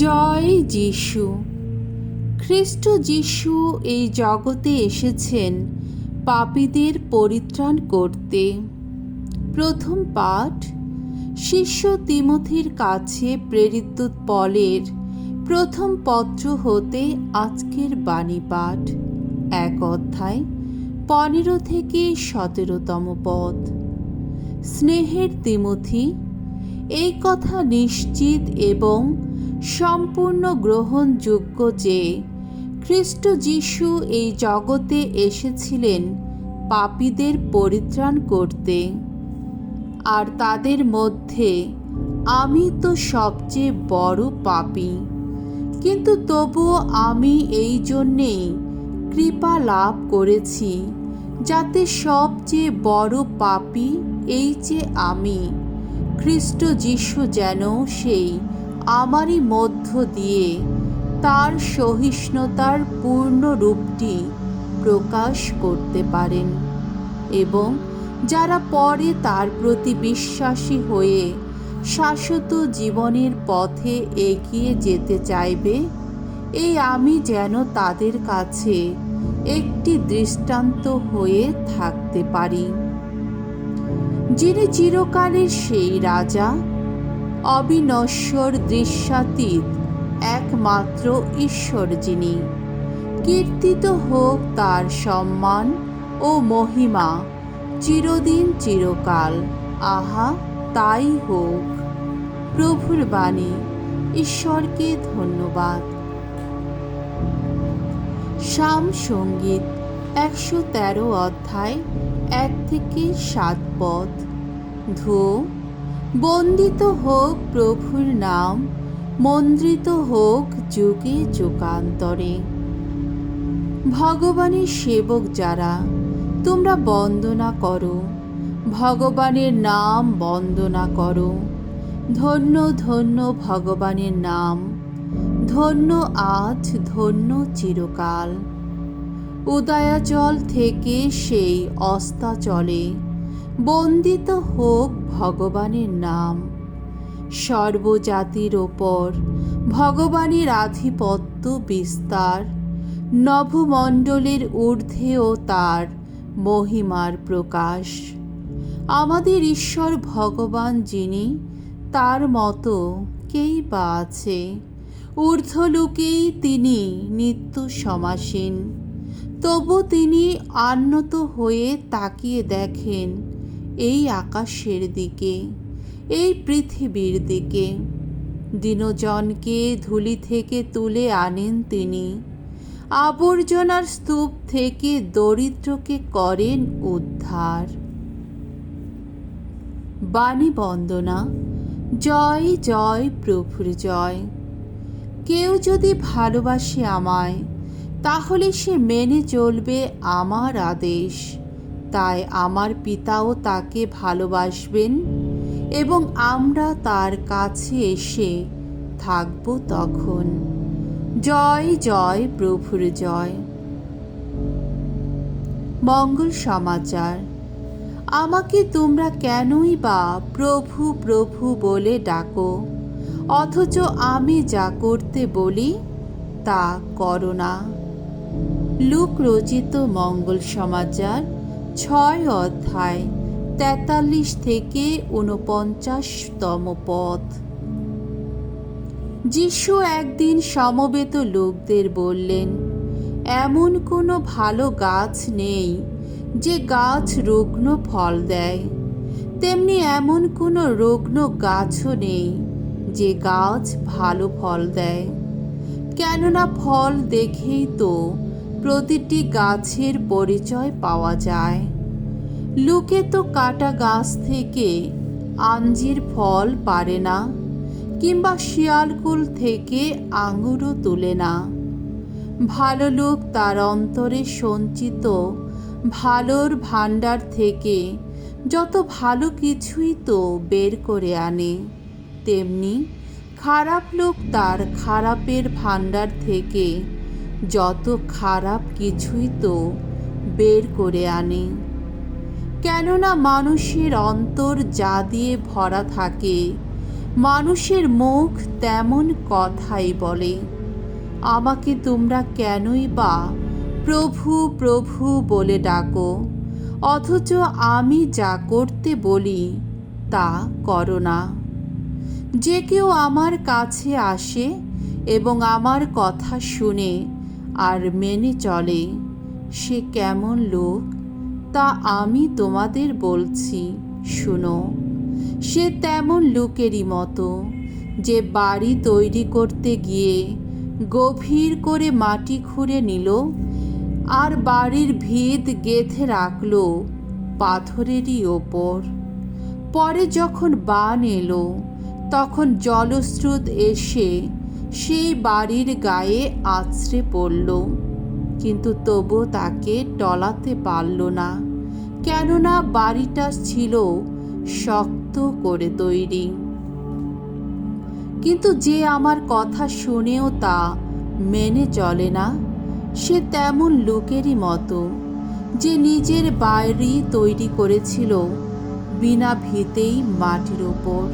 জয় যিশু। খ্রিস্ট যিশু এই জগতে এসেছেন পাপীদের পরিত্রাণ করতে। প্রথম পাঠ শিষ্য তিমথির কাছে প্রেরিত পলের প্রথম পত্র হতে আজকের বাণী পাঠ, 1 অধ্যায় 15 থেকে 17তম পদ। স্নেহের তিমথি, এই কথা নিশ্চিত এবং সম্পূর্ণ গ্রহণযোগ্য যে খ্রিস্ট যিশু এই জগতে এসেছিলেন পাপীদের পরিত্রাণ করতে, আর তাদের মধ্যে আমি তো সবচেয়ে বড় পাপী। কিন্তু তবুও আমি এই জন্যেই কৃপা লাভ করেছি, যাতে সবচেয়ে বড় পাপী এই যে আমি, খ্রিস্ট যিশু যেন সেই আমারই মধ্য দিয়ে তার সহিষ্ণুতার পূর্ণ রূপটি প্রকাশ করতে পারেন, এবং যারা পরে তার প্রতি বিশ্বাসী হয়ে শাশ্বত জীবনের পথে এগিয়ে যেতে চাইবে, এই আমি যেন তাদের কাছে একটি দৃষ্টান্ত হয়ে থাকতে পারি। যিনি চিরকালের সেই রাজা, অবিনশ্বর, দৃশ্যাতীত একমাত্র ঈশ্বর, যিনি কীর্তিত হোক তার সম্মান ও মহিমা চিরদিন চিরকাল। আহা, তাই হোক। প্রভুর বাণী। ঈশ্বরকে ধন্যবাদ। সাম সঙ্গীত 113 অধ্যায় 1 থেকে 7 পদ। ধো, বন্দিত হোক প্রভুর নাম, মন্দ্রিত হোক যুগে যুগান্তরে। ভগবানের সেবক যারা, তোমরা বন্দনা করো, ভগবানের নাম বন্দনা করো। ধন্য ধন্য ভগবানের নাম, ধন্য আজ, ধন্য চিরকাল। উদয়াচল থেকে সেই অস্তাচলে বন্দিত হোক ভগবানের নাম। সর্বজাতির ওপর ভগবানের আধিপত্য বিস্তার, নভমণ্ডলের ঊর্ধ্বেও তার মহিমার প্রকাশ। আমাদের ঈশ্বর ভগবান, যিনি, তার মতো কেই বা আছে? ঊর্ধ্বলোকেই তিনি নিত্য সমাসীন। তবু তিনি আনত হয়ে তাকিয়ে দেখেন এই আকাশের দিকে, এই পৃথিবীর দিকে। দীনজনকে ধূলি থেকে তুলে আনেন তিনি, আবর্জনার স্তূপ থেকে দরিদ্রকে করেন উদ্ধার। বাণী বন্দনা। জয় জয় প্রভুর জয়। কেউ যদি ভালোবাসে আমায়, তাহলে সে মেনে চলবে আমার আদেশ। তাই আমার পিতাও তাকে ভালোবাসবেন, এবং আমরা তার কাছে এসে থাকব তখন। জয় জয় প্রভুর জয়। মঙ্গল সমাচার। আমাকে তোমরা কেনই বা প্রভু প্রভু বলে ডাকো, অথচ আমি যা করতে বলি তা করো না। লূক রচিত মঙ্গল সমাচার 6 অধ্যায় 43 থেকে 49তম পদ। যিশু একদিন সমবেত লোকদের বললেন, এমন কোনো ভালো গাছ নেই যে গাছ রুগ্ন ফল দেয়, তেমনি এমন কোনো রুগ্ন গাছও নেই যে গাছ ভালো ফল দেয়। কেননা ফল দেখেই তো প্রতিটি গাছের পরিচয় পাওয়া যায়। লোকে তো কাটা গাছ থেকে আঞ্জির ফল পারে না, কিংবা শিয়ালকুল থেকে আঙুরও তোলে না। ভালো লোক তার অন্তরে সঞ্চিত ভালোর ভাণ্ডার থেকে যত ভালো কিছুই তো বের করে আনে, তেমনি খারাপ লোক তার খারাপের ভাণ্ডার থেকে যত খারাপ কিছুই তো বের করে আনে। কেননা মানুষের অন্তর যা দিয়ে ভরা থাকে মানুষের মুখ তেমন কথাই বলে। আমাকে তোমরা কেনই বা প্রভু প্রভু বলে ডাকো, অথচ আমি যা করতে বলি তা করো না। যে কেউ আমার কাছে আসে এবং আমার কথা শুনে আর মেনে চলে, সে কেমন লোক তা আমি তোমাদের বলছি, শুনো। সে তেমন লোকেরই মতো, যে বাড়ি তৈরি করতে গিয়ে গভীর করে মাটি খুঁড়ে নিল আর বাড়ির ভিত গেঁথে রাখল পাথরেরই ওপর। পরে যখন বান এলো, তখন জলস্রোত এসে সেই বাড়ির গায়ে আছড়ে পড়ল, কিন্তু তবু তাকে টলাতে পারল না, কেননা বাড়িটা ছিল শক্ত করে তৈরি। কিন্তু যে আমার কথা শুনেও তা মেনে চলে না, সে তেমন লোকেরই মতো, যে নিজের বাড়ি তৈরি করেছিল বিনা ভিতেই মাটির ওপর।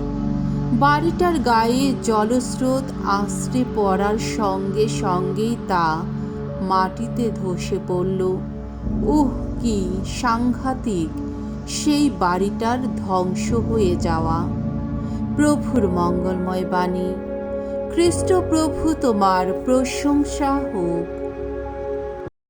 বাড়িটার গায়ে জলস্রোত আছড়ে পড়ার সঙ্গে সঙ্গেই তা মাটিতে ধসে পড়ল। কি সাংঘাতিক সেই বাড়িটার ধ্বংস হয়ে যাওয়া! প্রভুর মঙ্গলময় বাণী। খ্রিস্ট প্রভু তোমার প্রশংসা হোক।